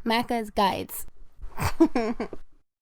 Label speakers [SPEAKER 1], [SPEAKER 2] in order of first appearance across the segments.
[SPEAKER 1] Macca's Guides.
[SPEAKER 2] Hey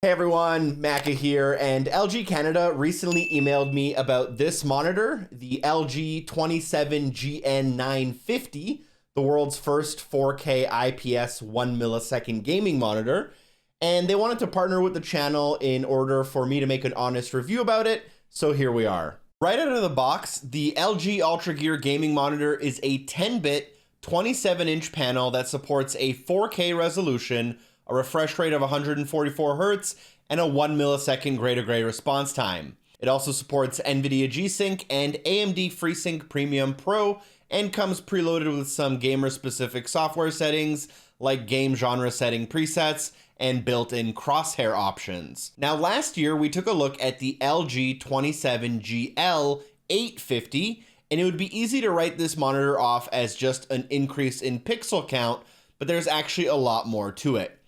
[SPEAKER 2] everyone, Macca here, and LG Canada recently emailed me about this monitor, the LG 27GN950, the world's first 4K IPS 1 millisecond gaming monitor, and they wanted to partner with the channel in order for me to make an honest review about it, so here we are. Right out of the box, the LG UltraGear Gaming Monitor is a 10-bit, 27-inch panel that supports a 4K resolution, a refresh rate of 144 Hz, and a 1 millisecond gray-to-gray response time. It also supports Nvidia G-Sync and AMD Freesync Premium Pro, and comes preloaded with some gamer-specific software settings, like game genre setting presets, and built-in crosshair options. Now, last year, we took a look at the LG 27GL850, and it would be easy to write this monitor off as just an increase in pixel count, but there's actually a lot more to it.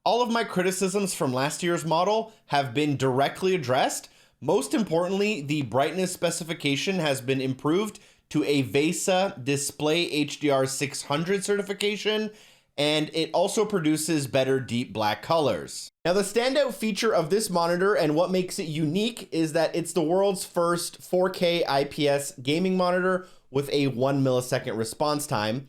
[SPEAKER 2] All of my criticisms from last year's model have been directly addressed. Most importantly, the brightness specification has been improved to a VESA Display HDR 600 certification, and it also produces better deep black colors. Now, the standout feature of this monitor and what makes it unique is that it's the world's first 4K IPS gaming monitor with a 1 millisecond response time.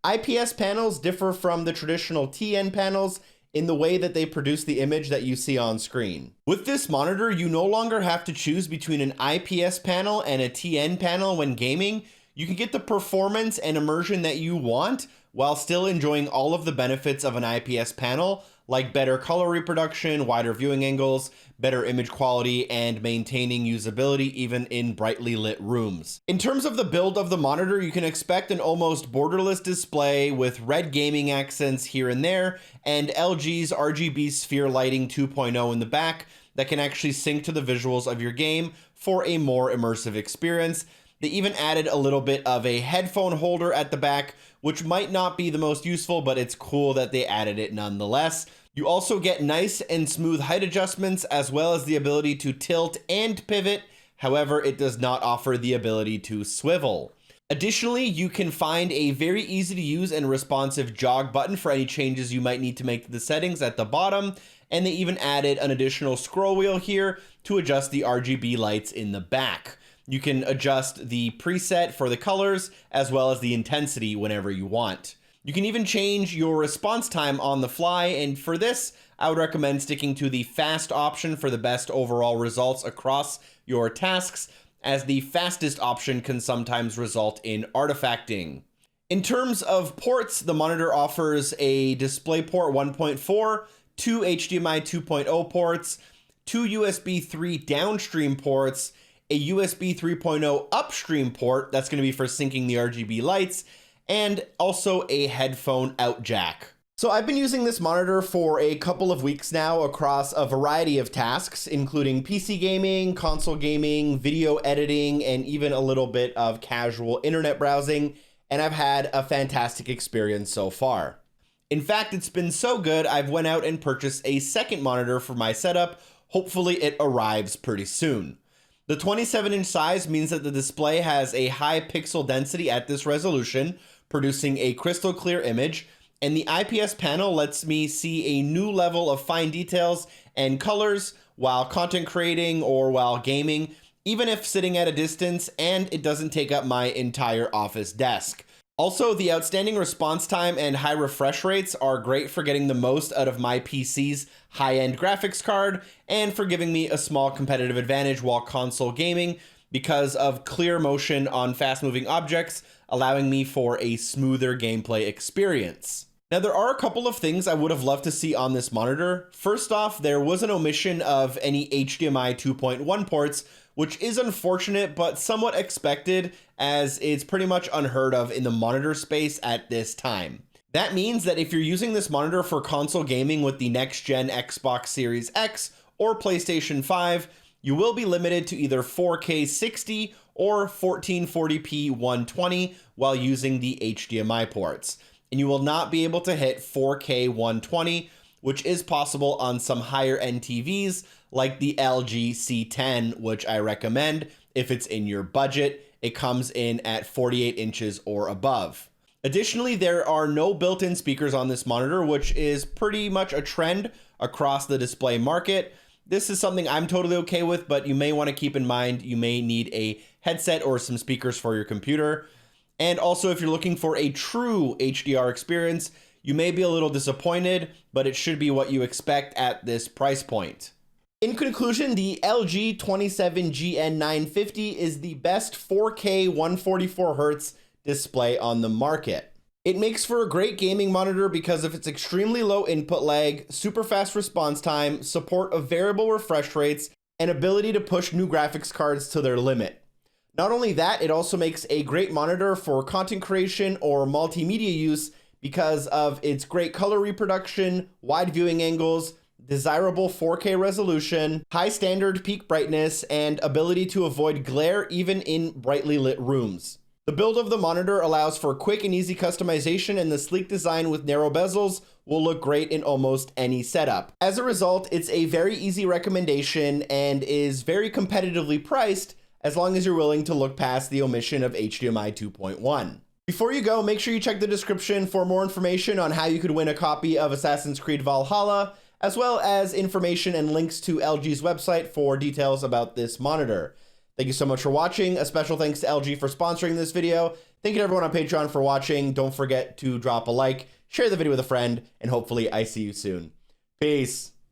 [SPEAKER 2] IPS panels differ from the traditional TN panels in the way that they produce the image that you see on screen. With this monitor, you no longer have to choose between an IPS panel and a TN panel when gaming. You can get the performance and immersion that you want while still enjoying all of the benefits of an IPS panel, like better color reproduction, wider viewing angles, better image quality, and maintaining usability even in brightly lit rooms. In terms of the build of the monitor, you can expect an almost borderless display with red gaming accents here and there, and LG's RGB sphere lighting 2.0 in the back that can actually sync to the visuals of your game for a more immersive experience. They even added a little bit of a headphone holder at the back, which might not be the most useful, but it's cool that they added it nonetheless. You also get nice and smooth height adjustments, as well as the ability to tilt and pivot. However, it does not offer the ability to swivel. Additionally, you can find a very easy to use and responsive jog button for any changes you might need to make to the settings at the bottom. And they even added an additional scroll wheel here to adjust the RGB lights in the back. You can adjust the preset for the colors as well as the intensity whenever you want. You can even change your response time on the fly, and for this, I would recommend sticking to the fast option for the best overall results across your tasks, as the fastest option can sometimes result in artifacting. In terms of ports, the monitor offers a DisplayPort 1.4, 2 HDMI 2.0 ports, 2 USB 3 downstream ports, a USB 3.0 upstream port that's going to be for syncing the RGB lights, and also a headphone out jack. So I've been using this monitor for a couple of weeks now across a variety of tasks, including PC gaming, console gaming, video editing, and even a little bit of casual internet browsing, and I've had a fantastic experience so far. In fact, it's been so good, I've went out and purchased a second monitor for my setup. Hopefully it arrives pretty soon. The 27-inch size means that the display has a high pixel density at this resolution, producing a crystal clear image, and the IPS panel lets me see a new level of fine details and colors while content creating or while gaming, even if sitting at a distance, and it doesn't take up my entire office desk. Also, the outstanding response time and high refresh rates are great for getting the most out of my PC's high-end graphics card and for giving me a small competitive advantage while console gaming because of clear motion on fast-moving objects, allowing me for a smoother gameplay experience. Now, there are a couple of things I would have loved to see on this monitor. First off, there was an omission of any HDMI 2.1 ports, which is unfortunate but somewhat expected, as it's pretty much unheard of in the monitor space at this time. That means that if you're using this monitor for console gaming with the next-gen Xbox Series X or PlayStation 5, you will be limited to either 4K 60 or 1440p 120 while using the HDMI ports. And you will not be able to hit 4K 120, which is possible on some higher end TVs like the LG C10, which I recommend if it's in your budget. It comes in at 48 inches or above. Additionally, there are no built-in speakers on this monitor, which is pretty much a trend across the display market. This is something I'm totally okay with, but you may want to keep in mind you may need a headset or some speakers for your computer. And also, if you're looking for a true HDR experience, you may be a little disappointed, but it should be what you expect at this price point. In conclusion, the LG 27GN950 is the best 4K 144Hz display on the market. It makes for a great gaming monitor because of its extremely low input lag, super fast response time, support of variable refresh rates, and ability to push new graphics cards to their limit. Not only that, it also makes a great monitor for content creation or multimedia use because of its great color reproduction, wide viewing angles, desirable 4K resolution, high standard peak brightness, and ability to avoid glare even in brightly lit rooms. The build of the monitor allows for quick and easy customization, and the sleek design with narrow bezels will look great in almost any setup. As a result, it's a very easy recommendation and is very competitively priced as long as you're willing to look past the omission of HDMI 2.1. Before you go, make sure you check the description for more information on how you could win a copy of Assassin's Creed Valhalla, as well as information and links to LG's website for details about this monitor. Thank you so much for watching. A special thanks to LG for sponsoring this video. Thank you to everyone on Patreon for watching. Don't forget to drop a like, share the video with a friend, and hopefully I see you soon. Peace.